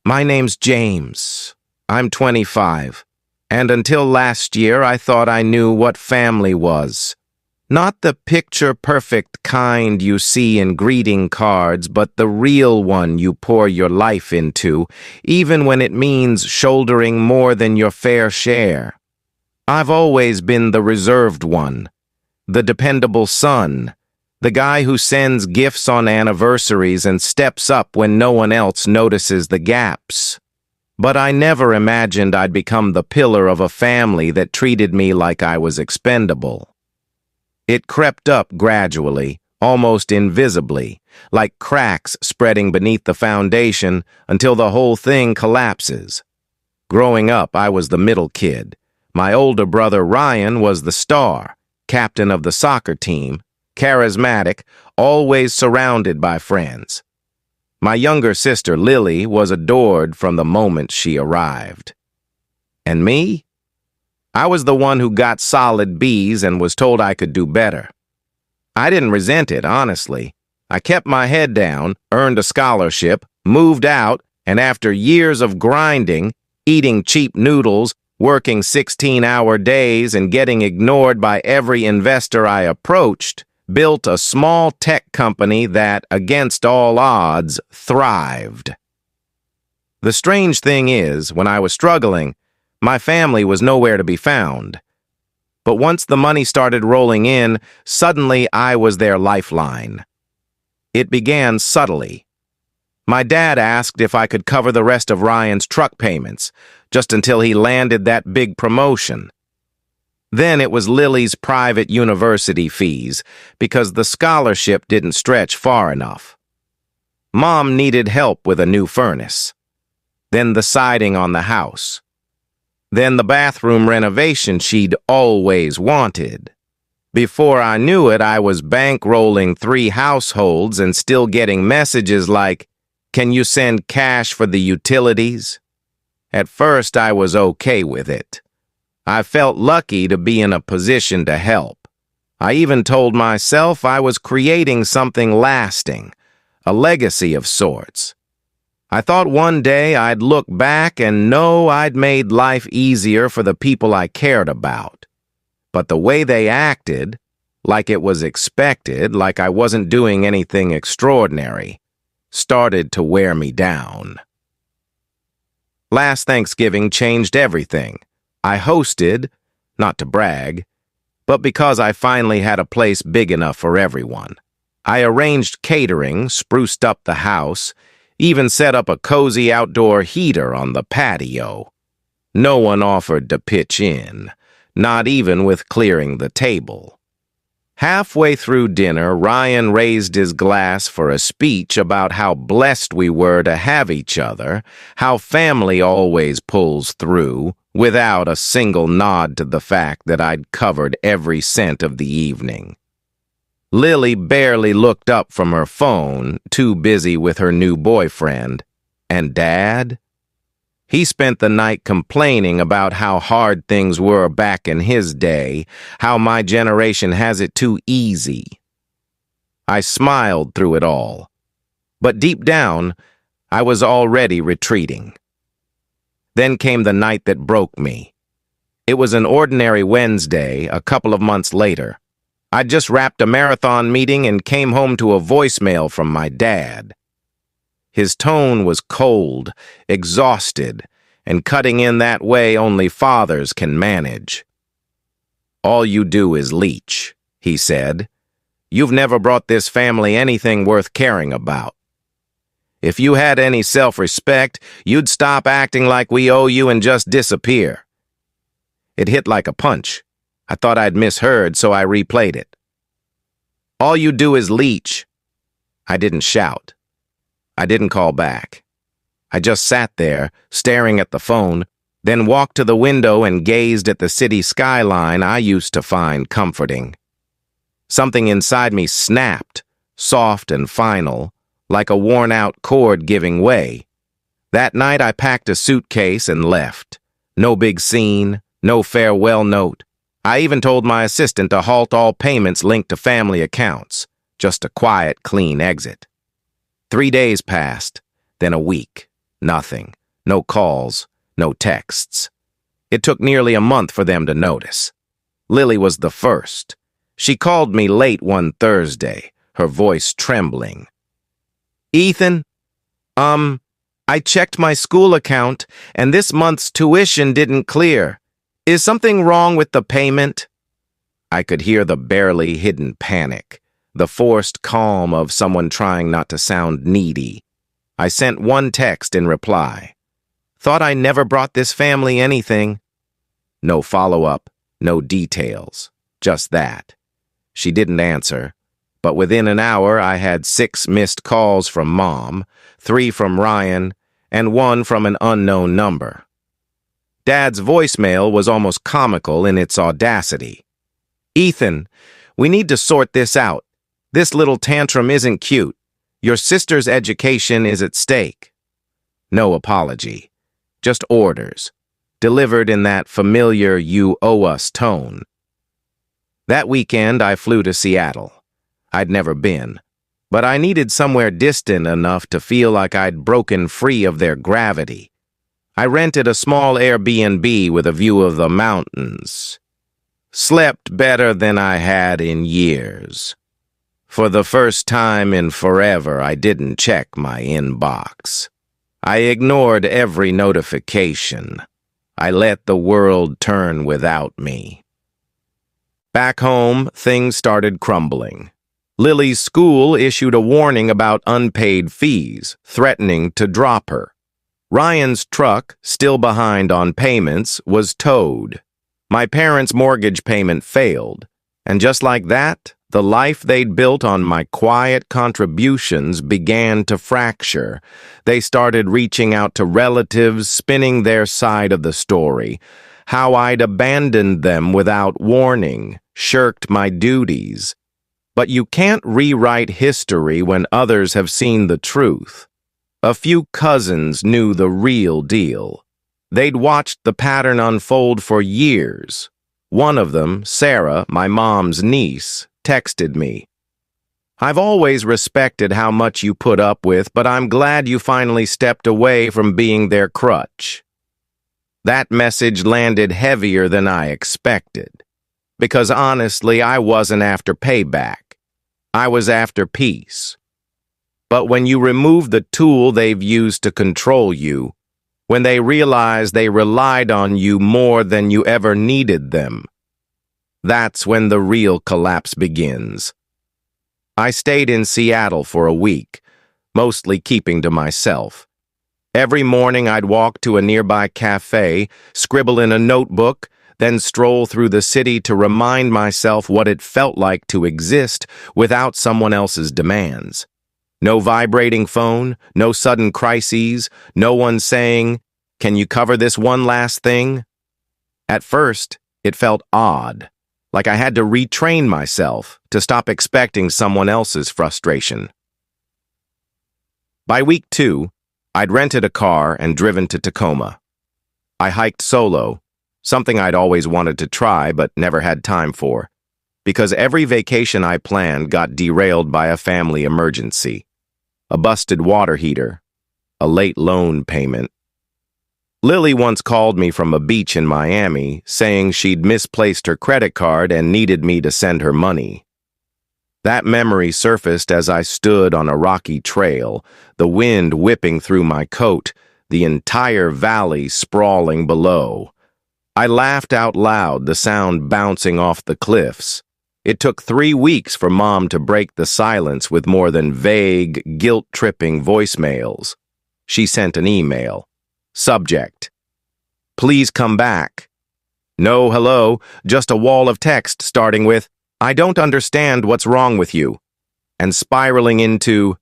My name's James. I'm 25. And until last year, I thought I knew what family was. Not the picture-perfect kind you see in greeting cards, but the real one you pour your life into, even when it means shouldering more than your fair share. I've always been the reserved one, the dependable son, the guy who sends gifts on anniversaries and steps up when no one else notices the gaps. But I never imagined I'd become the pillar of a family that treated me like I was expendable. It crept up gradually, almost invisibly, like cracks spreading beneath the foundation until the whole thing collapses. Growing up, I was the middle kid. My older brother Ryan was the star, captain of the soccer team, charismatic, always surrounded by friends. My younger sister Lily was adored from the moment she arrived. And me? I was the one who got solid B's and was told I could do better. I didn't resent it, honestly. I kept my head down, earned a scholarship, moved out, and after years of grinding, eating cheap noodles, working 16-hour days, and getting ignored by every investor I approached, built a small tech company that, against all odds, thrived. The strange thing is, when I was struggling, my family was nowhere to be found. But once the money started rolling in, suddenly I was their lifeline. It began subtly. My dad asked if I could cover the rest of Ryan's truck payments, just until he landed that big promotion. Then it was Lily's private university fees, because the scholarship didn't stretch far enough. Mom needed help with a new furnace. Then the siding on the house. Then the bathroom renovation she'd always wanted. Before I knew it, I was bankrolling 3 households and still getting messages like, "Can you send cash for the utilities?" At first, I was okay with it. I felt lucky to be in a position to help. I even told myself I was creating something lasting, a legacy of sorts. I thought one day I'd look back and know I'd made life easier for the people I cared about. But the way they acted, like it was expected, like I wasn't doing anything extraordinary, started to wear me down. Last Thanksgiving changed everything. I hosted, not to brag, but because I finally had a place big enough for everyone. I arranged catering, spruced up the house, even set up a cozy outdoor heater on the patio. No one offered to pitch in, not even with clearing the table. Halfway through dinner, Ryan raised his glass for a speech about how blessed we were to have each other, how family always pulls through, without a single nod to the fact that I'd covered every cent of the evening. Lily barely looked up from her phone, too busy with her new boyfriend. And Dad? He spent the night complaining about how hard things were back in his day, how my generation has it too easy. I smiled through it all. But deep down, I was already retreating. Then came the night that broke me. It was an ordinary Wednesday, a couple of months later. I'd just wrapped a marathon meeting and came home to a voicemail from my dad. His tone was cold, exhausted, and cutting in that way only fathers can manage. "All you do is leech," he said. "You've never brought this family anything worth caring about. If you had any self-respect, you'd stop acting like we owe you and just disappear." It hit like a punch. I thought I'd misheard, so I replayed it. "All you do is leech." I didn't shout. I didn't call back. I just sat there, staring at the phone, then walked to the window and gazed at the city skyline I used to find comforting. Something inside me snapped, soft and final, like a worn-out cord giving way. That night I packed a suitcase and left. No big scene, no farewell note. I even told my assistant to halt all payments linked to family accounts. Just a quiet, clean exit. 3 days passed, then a week. Nothing. No calls, no texts. It took nearly a month for them to notice. Lily was the first. She called me late one Thursday, her voice trembling. "Ethan, I checked my school account, and this month's tuition didn't clear. Is something wrong with the payment?" I could hear the barely hidden panic, the forced calm of someone trying not to sound needy. I sent one text in reply. "Thought I never brought this family anything." No follow-up, no details, just that. She didn't answer, but within an hour I had 6 missed calls from Mom, 3 from Ryan, and 1 from an unknown number. Dad's voicemail was almost comical in its audacity. "Ethan, we need to sort this out. This little tantrum isn't cute. Your sister's education is at stake." No apology, just orders, delivered in that familiar "you owe us" tone. That weekend I flew to Seattle. I'd never been, but I needed somewhere distant enough to feel like I'd broken free of their gravity. I rented a small Airbnb with a view of the mountains. Slept better than I had in years. For the first time in forever, I didn't check my inbox. I ignored every notification. I let the world turn without me. Back home, things started crumbling. Lily's school issued a warning about unpaid fees, threatening to drop her. Ryan's truck, still behind on payments, was towed. My parents' mortgage payment failed, and just like that, the life they'd built on my quiet contributions began to fracture. They started reaching out to relatives, spinning their side of the story, how I'd abandoned them without warning, shirked my duties. But you can't rewrite history when others have seen the truth. A few cousins knew the real deal. They'd watched the pattern unfold for years. One of them, Sarah, my mom's niece, texted me. "I've always respected how much you put up with, but I'm glad you finally stepped away from being their crutch." That message landed heavier than I expected. Because honestly, I wasn't after payback. I was after peace. But when you remove the tool they've used to control you, when they realize they relied on you more than you ever needed them, that's when the real collapse begins. I stayed in Seattle for a week, mostly keeping to myself. Every morning I'd walk to a nearby cafe, scribble in a notebook, then stroll through the city to remind myself what it felt like to exist without someone else's demands. No vibrating phone, no sudden crises, no one saying, "Can you cover this one last thing?" At first, it felt odd, like I had to retrain myself to stop expecting someone else's frustration. By week 2, I'd rented a car and driven to Tacoma. I hiked solo, something I'd always wanted to try but never had time for, because every vacation I planned got derailed by a family emergency. A busted water heater, a late loan payment. Lily once called me from a beach in Miami, saying she'd misplaced her credit card and needed me to send her money. That memory surfaced as I stood on a rocky trail, the wind whipping through my coat, the entire valley sprawling below. I laughed out loud, the sound bouncing off the cliffs. It took 3 weeks for Mom to break the silence with more than vague, guilt-tripping voicemails. She sent an email. Subject: "Please come back." No hello, just a wall of text starting with, "I don't understand what's wrong with you," and spiraling into,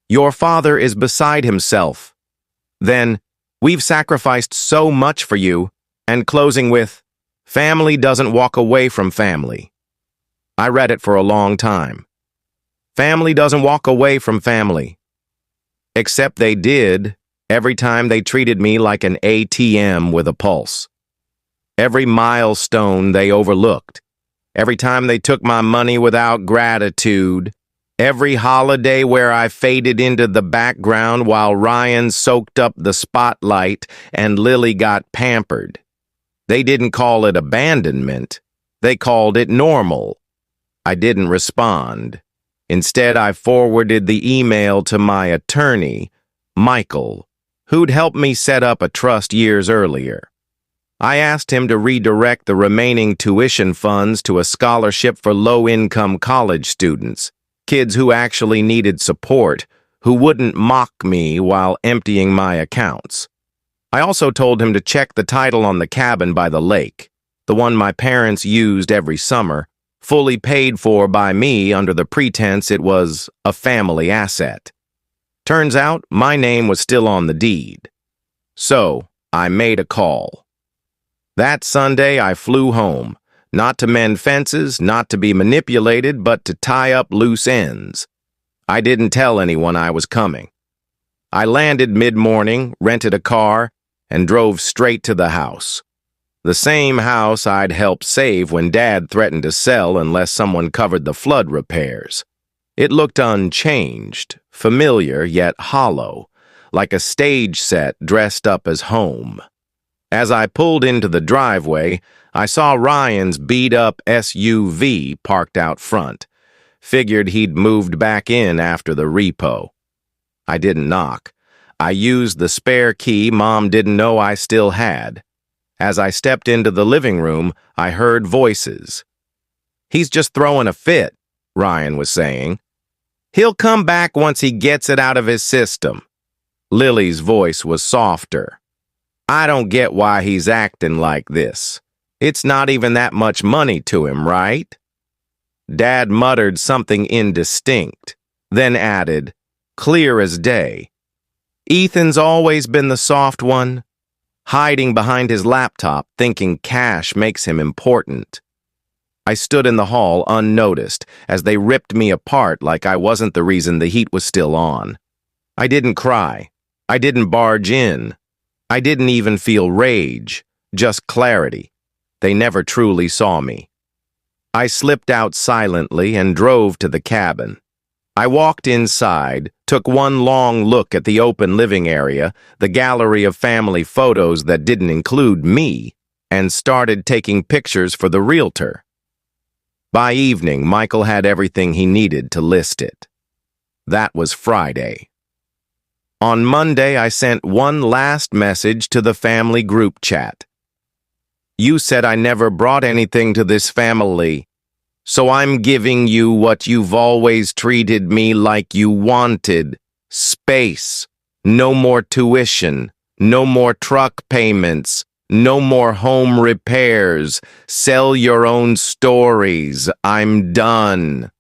"Your father is beside himself." Then, "We've sacrificed so much for you," and closing with, "Family doesn't walk away from family." I read it for a long time. Family doesn't walk away from family. Except they did every time they treated me like an ATM with a pulse. Every milestone they overlooked. Every time they took my money without gratitude. Every holiday where I faded into the background while Ryan soaked up the spotlight and Lily got pampered. They didn't call it abandonment. They called it normal. I didn't respond. Instead, I forwarded the email to my attorney, Michael, who'd helped me set up a trust years earlier. I asked him to redirect the remaining tuition funds to a scholarship for low-income college students, kids who actually needed support, who wouldn't mock me while emptying my accounts. I also told him to check the title on the cabin by the lake, the one my parents used every summer, fully paid for by me under the pretense it was a family asset. Turns out my name was still on the deed. So I made a call. That Sunday I flew home, not to mend fences, not to be manipulated, but to tie up loose ends. I didn't tell anyone I was coming. I landed mid-morning, rented a car, and drove straight to the house. The same house I'd helped save when Dad threatened to sell unless someone covered the flood repairs. It looked unchanged, familiar yet hollow, like a stage set dressed up as home. As I pulled into the driveway, I saw Ryan's beat-up SUV parked out front. Figured he'd moved back in after the repo. I didn't knock. I used the spare key Mom didn't know I still had. As I stepped into the living room, I heard voices. "He's just throwing a fit," Ryan was saying. "He'll come back once he gets it out of his system." Lily's voice was softer. "I don't get why he's acting like this. It's not even that much money to him, right?" Dad muttered something indistinct, then added, clear as day, "Ethan's always been the soft one, hiding behind his laptop thinking cash makes him important." I stood in the hall unnoticed as they ripped me apart like I wasn't the reason the heat was still on. I didn't cry. I didn't barge in. I didn't even feel rage, just clarity. They never truly saw me. I slipped out silently and drove to the cabin. I walked inside, took one long look at the open living area, the gallery of family photos that didn't include me, and started taking pictures for the realtor. By evening, Michael had everything he needed to list it. That was Friday. On Monday, I sent one last message to the family group chat. "You said I never brought anything to this family, so I'm giving you what you've always treated me like you wanted. Space. No more tuition. No more truck payments. No more home repairs. Sell your own stories. I'm done."